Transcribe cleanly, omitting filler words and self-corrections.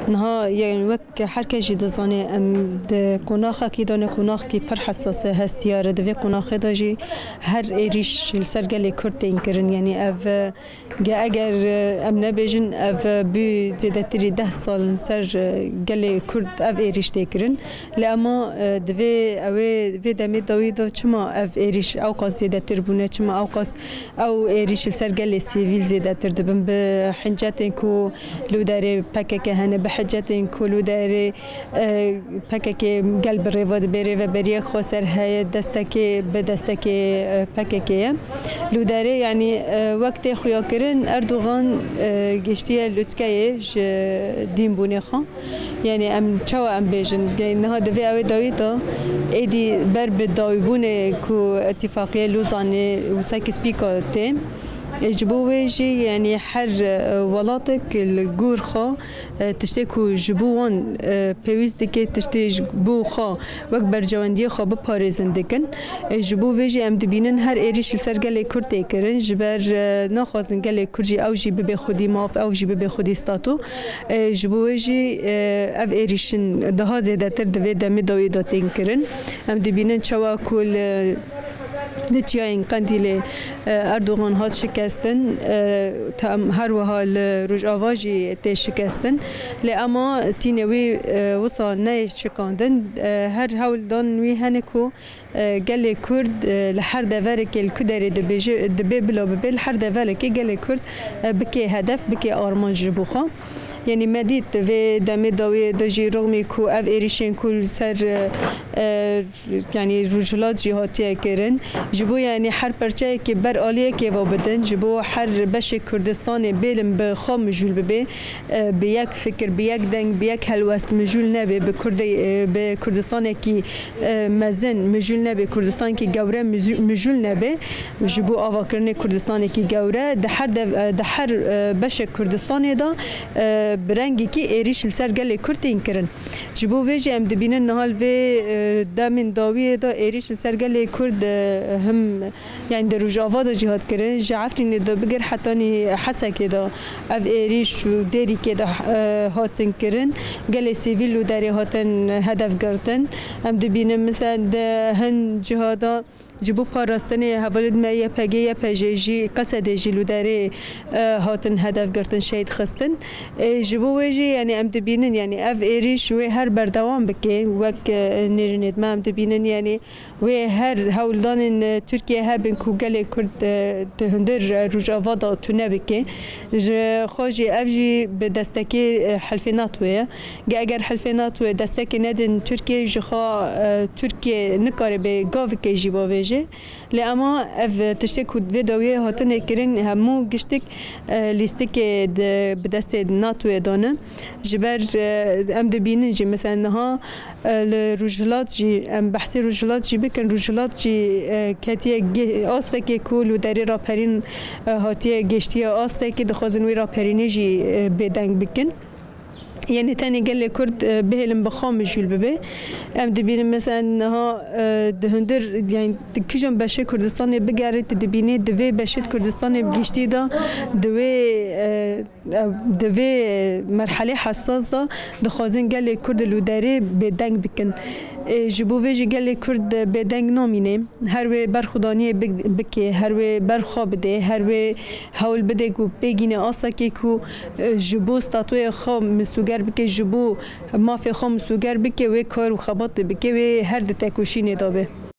نها يعني وقت حركة جد زاني ام د قناخة كيدان قناخ كي پر حساسة هستيارة دوی قناخة داجي هر ایریش السرگل کرد کرن يعني اف جا اگر ام نبیجن اف بی زیادتری 10 سال سر گل کرد اف ایریش تکرن لأما دوی اوه في دمي دويدو چما اف ایریش اوقات زیادتر بونه چما اوقات او ایریش السرگل سیویل زیادتر دبن به حنجتن کو لو داره پکک هنه به حجتن کو لو داره پکک قلب رواد بره و بریه خسر های دستکی به دستکی پککیه لو داره يعني وقت خویا کرن اردوغان گشتیه لطکه دین بونه خان يعني ام چوا ام بیجن نه دوی اوی داویدا ایدی بر به داوی بونه کو اتفاقیه لوزانه وساکی سپیکا تیم جبو ويجي يعني حر ولاتك الجور خا تشتكو جبوان بيويز دكي تشتي جبو خا وكبر جواندي خا بباريزن دكن جبو ويجي ام دبينن هر ايريش السرقل كرتي كرن جبر ناخذن قال كرجي او جي بي خودي ماف او جي بي خودي ستاتو جبو ويجي اف ايريشن ده زياده تر دوي دمي دوي دوتين كرن ام دبينن چوا كل نتیاین قندیل اردوغان هات شکستن تام هر وحال روج آواجی ت شکستن لأما تینوی وصل نه شکاندن هر حال دان وی هنکو قال كرد لحر دفارك الكدري دبي بلا ببي لحر دفارك قال كرد بكي هدف بكي آرمان جبوخا يعني مديت في دمي داوي دجي رغمي كو اف ايريشين كل سر يعني رجلات جهاتيه كرن جبو يعني حر پرچه كي بر آليه كي وابدن جبو حر بش كردستان بيلم بخام مجول ببي بيك فكر بيك دنگ بيك هلوست مجول نبي بكردستان كي مزن مجول نبي كردستان كي جوره مجول نبي جبو آوا کرنه كردستان كي جوره دحر بش كردستان دا برنگی کی ایریش السرگل کرتین کرن جبو ویجی ام دبینن نهال و دامن داویه دا ایریش السرگل کرد هم يعني دروج آواده جهاد کرن جعفتین دا بگر حتانی حسا که دا اف ایریش و دیری که دا هاتن کرن گل سیویل و داری هاتن هدف گرتن ام دبینن مثلا دا هن جهادا جبو پاراستنی حوالد ما یه پگه یه پجیجی قصد جلو داره هاتن هدف گرتن شهید خستن جبو ویجی یعنی ام دبینن یعنی اف ایریش و هر بردوام بکه وک نیرنید ما ام دبینن یعنی و هر هولدان ترکیه هبن کو گله کرد تهندر روج آوادا تو نبکه خواجی افجی به دستکی حلف ناتوه اگر حلف ناتوه دستکی ندن ترکیه جخا ترکیه نکاره به گاو که جیبا لأما اف تشتكو فيديوهي هاتن كرين همو گشتك ليستك بدست ناتو دانه جبر ام دبينن جي مثلا نها الرجلات جي ام بحثي رجلات جي بكن رجلات جي كاتيه آستك كول و داري راپرين هاتيه گشتيه آستك دخوازن وي راپريني جي بدنگ بكن يعني تاني قال لي كرد بهلم بخام جول ببي ام دبين مثلا انها دهندر يعني كيجن بشه كردستان بقارت دبيني دوي بشت كردستان بجشتي دا دوي مرحله حساس دا دخوازن قال لي كرد لوداري بدنگ بكن جبو ویجی گلی کرد بدنگ نامینه هر وی برخودانی بکی هر وی برخواب ده هر وی حول بده کو بگینه آسا که کو جبو ستاتوی خواب مسوگر بکی جبو مافی خواب مسوگر بکی وی کار و خبات بکی وی هر ده تکوشی ندابه